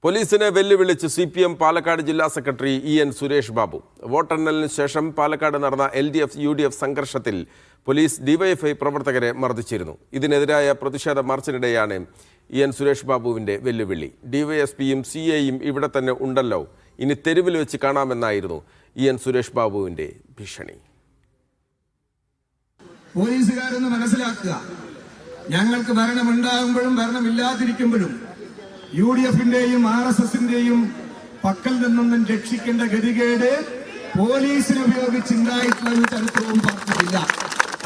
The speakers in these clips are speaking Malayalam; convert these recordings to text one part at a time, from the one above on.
പോലീസിനെ വെല്ലുവിളിച്ച് CPM പാലക്കാട് ജില്ലാ സെക്രട്ടറി EN സുരേഷ് ബാബു. വോട്ടെണ്ണലിന് ശേഷം പാലക്കാട് നടന്ന LDF-UDF സംഘർഷത്തിൽ പോലീസ് DYFI പ്രവർത്തകരെ മർദ്ദിച്ചിരുന്നു. ഇതിനെതിരായ പ്രതിഷേധ മാർച്ചിനിടെയാണ് EN സുരേഷ് ബാബുവിന്റെ വെല്ലുവിളി. DYSPയും CAയും ഇവിടെ തന്നെ ഉണ്ടല്ലോ, ഇനി തെരുവിൽ വെച്ച് കാണാമെന്നായിരുന്നു EN സുരേഷ് ബാബുവിന്റെ ഭീഷണി. പോലീസുകാരെന്ന് മനസ്സിലാക്കുക, ഞങ്ങൾക്ക് ഭരണമുണ്ടാകുമ്പോഴും ഭരണമില്ലാതിരിക്കുമ്പോഴും UDFന്റെയും RSSന്റെയും പക്കൽ നിന്നൊന്നും രക്ഷിക്കേണ്ട ഗതികേട് പോലീസിനെ ഉപയോഗിച്ചുണ്ടായിട്ടുള്ള ഒരു ചരിത്രവും പാർട്ടിയില്ല.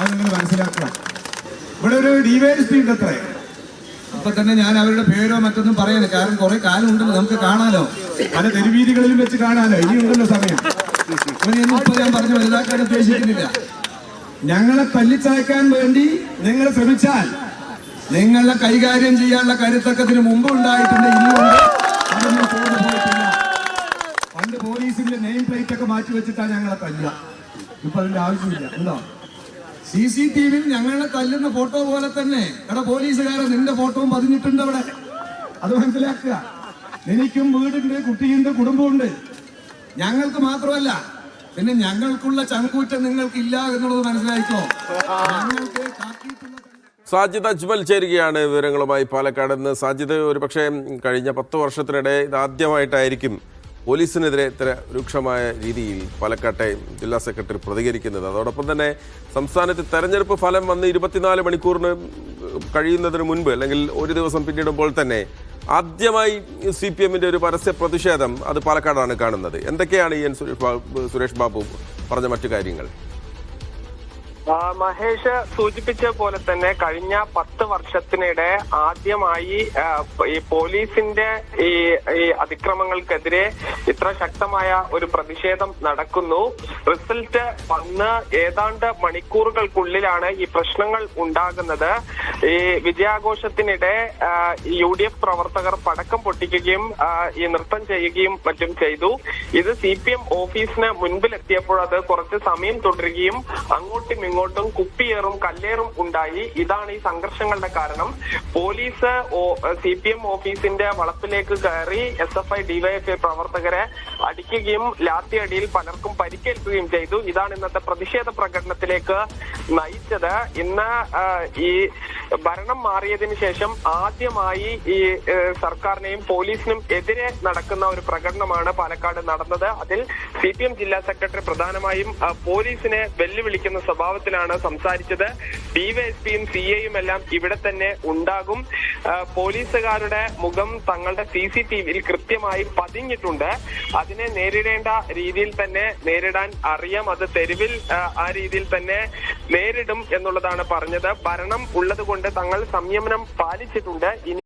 അത് നിങ്ങൾ മനസ്സിലാക്കുക. ഇവിടെ ഒരു DYSP ഉണ്ട് അത്രേ. അപ്പൊ തന്നെ ഞാൻ അവരുടെ പേരോ മറ്റൊന്നും പറയരുത്, കാരണം കുറെ കാലം ഉണ്ടല്ലോ, നമുക്ക് കാണാലോ, പല തെരുവീതികളിലും വെച്ച് കാണാലോ, ഇനിയുണ്ടല്ലോ സമയം. അങ്ങനെയൊന്നും ഇപ്പൊ ഞാൻ പറഞ്ഞു വലുതാക്കാൻ ഉദ്ദേശിക്കുന്നില്ല. ഞങ്ങളെ തല്ലിച്ചായ്ക്കാൻ വേണ്ടി നിങ്ങൾ ശ്രമിച്ചാൽ നിങ്ങളെ കൈകാര്യം ചെയ്യാനുള്ള കരുത്തൊക്കത്തിന് മുമ്പ് ഉണ്ടായിട്ടുണ്ട്, ഇനിയുണ്ട്. അതൊന്നും പോയിട്ടില്ല. പണ്ട് പോലീസിന്റെ നെയിം പ്ലേറ്റ് ഒക്കെ മാറ്റി വെച്ചിട്ടാണ് ഞങ്ങളെ തല്ലുക. ഇപ്പൊ അതിന്റെ ആവശ്യമില്ല. ഉണ്ടോ? CCTVയിൽ ഞങ്ങളെ തല്ലുന്ന ഫോട്ടോ പോലെ തന്നെ എടാ പോലീസുകാരെ നിന്റെ ഫോട്ടോയും പതിഞ്ഞിട്ടുണ്ട് അവിടെ. അത് മനസ്സിലാക്കുക. എനിക്കും വീടുണ്ട്, കുട്ടിയുണ്ട്, കുടുംബമുണ്ട്. ഞങ്ങൾക്ക് മാത്രമല്ല, പിന്നെ ഞങ്ങൾക്കുള്ള ചങ്കൂറ്റം നിങ്ങൾക്കില്ല എന്നുള്ളത് മനസ്സിലായിക്കോ. ഞങ്ങൾക്ക് കാട്ടിയിട്ടുള്ള സാജിദ് അജ്മൽ ചേരുകയാണ് വിവരങ്ങളുമായി പാലക്കാട് നിന്ന്. സാജിദ്, ഒരുപക്ഷെ കഴിഞ്ഞ 10 വർഷത്തിനിടെ ഇതാദ്യമായിട്ടായിരിക്കും പോലീസിനെതിരെ ഇത്ര രൂക്ഷമായ രീതിയിൽ പാലക്കാട്ടെ ജില്ലാ സെക്രട്ടറി പ്രതികരിക്കുന്നത്. അതോടൊപ്പം തന്നെ സംസ്ഥാനത്ത് തെരഞ്ഞെടുപ്പ് ഫലം വന്ന് 24 മണിക്കൂറിന് കഴിയുന്നതിന് മുൻപ്, അല്ലെങ്കിൽ ഒരു ദിവസം പിന്നിടുമ്പോൾ തന്നെ ആദ്യമായി CPMന്റെ ഒരു പരസ്യ പ്രതിഷേധം അത് പാലക്കാടാണ് കാണുന്നത്. എന്തൊക്കെയാണ് EN സുരേഷ് ബാബു പറഞ്ഞ മറ്റു കാര്യങ്ങൾ? മഹേഷ് സൂചിപ്പിച്ച പോലെ തന്നെ കഴിഞ്ഞ 10 വർഷത്തിനിടെ ആദ്യമായി ഈ പോലീസിന്റെ ഈ അതിക്രമങ്ങൾക്കെതിരെ ഇത്ര ശക്തമായ ഒരു പ്രതിഷേധം നടക്കുന്നു. റിസൾട്ട് വന്ന് ഏതാണ്ട് മണിക്കൂറുകൾക്കുള്ളിലാണ് ഈ പ്രശ്നങ്ങൾ ഉണ്ടാകുന്നത്. ഈ വിജയാഘോഷത്തിനിടെ UDF പ്രവർത്തകർ പടക്കം പൊട്ടിക്കുകയും ഈ നൃത്തം ചെയ്യുകയും മറ്റും ചെയ്തു. ഇത് CPM ഓഫീസിന് മുൻപിലെത്തിയപ്പോൾ അത് കുറച്ച് സമയം തുടരുകയും അങ്ങോട്ടും ഇങ്ങോട്ടും കുപ്പിയേറും കല്ലേറും ഉണ്ടായി. ഇതാണ് ഈ സംഘർഷങ്ങളുടെ കാരണം. പോലീസ് CPM ഓഫീസിന്റെ വളപ്പിലേക്ക് കയറി SFI DYFI പ്രവർത്തകരെ അടിക്കുകയും ലാത്തിയടിയിൽ പലർക്കും പരിക്കേൽക്കുകയും ചെയ്തു. ഇതാണ് ഇന്നത്തെ പ്രതിഷേധ പ്രകടനത്തിലേക്ക് നയിച്ചത്. ഇന്ന് ഈ ഭരണം മാറിയതിനു ശേഷം ആദ്യമായി ഈ സർക്കാരിനെയും പോലീസിനും എതിരെ നടക്കുന്ന ഒരു പ്രകടനമാണ് പാലക്കാട് നടന്നത്. അതിൽ CPM ജില്ലാ സെക്രട്ടറി പ്രധാനമായും പോലീസിനെ വെല്ലുവിളിക്കുന്ന സ്വഭാവത്തിലാണ് സംസാരിച്ചത്. DYSPയും CAയും എല്ലാം ഇവിടെ തന്നെ ഉണ്ടാകും. പോലീസുകാരുടെ മുഖം തങ്ങളുടെ CCTVയിൽ കൃത്യമായി പതിഞ്ഞിട്ടുണ്ട്. അതിനെ നേരിടേണ്ട രീതിയിൽ തന്നെ നേരിടാൻ അറിയാം. അത് തെരുവിൽ ആ രീതിയിൽ തന്നെ നേരിടും എന്നുള്ളതാണ് പറഞ്ഞത്. ഭരണം ഉള്ളത് കൊണ്ട് തങ്ങൾ സംയമനം പാലിച്ചിട്ടുണ്ട്. ഇനി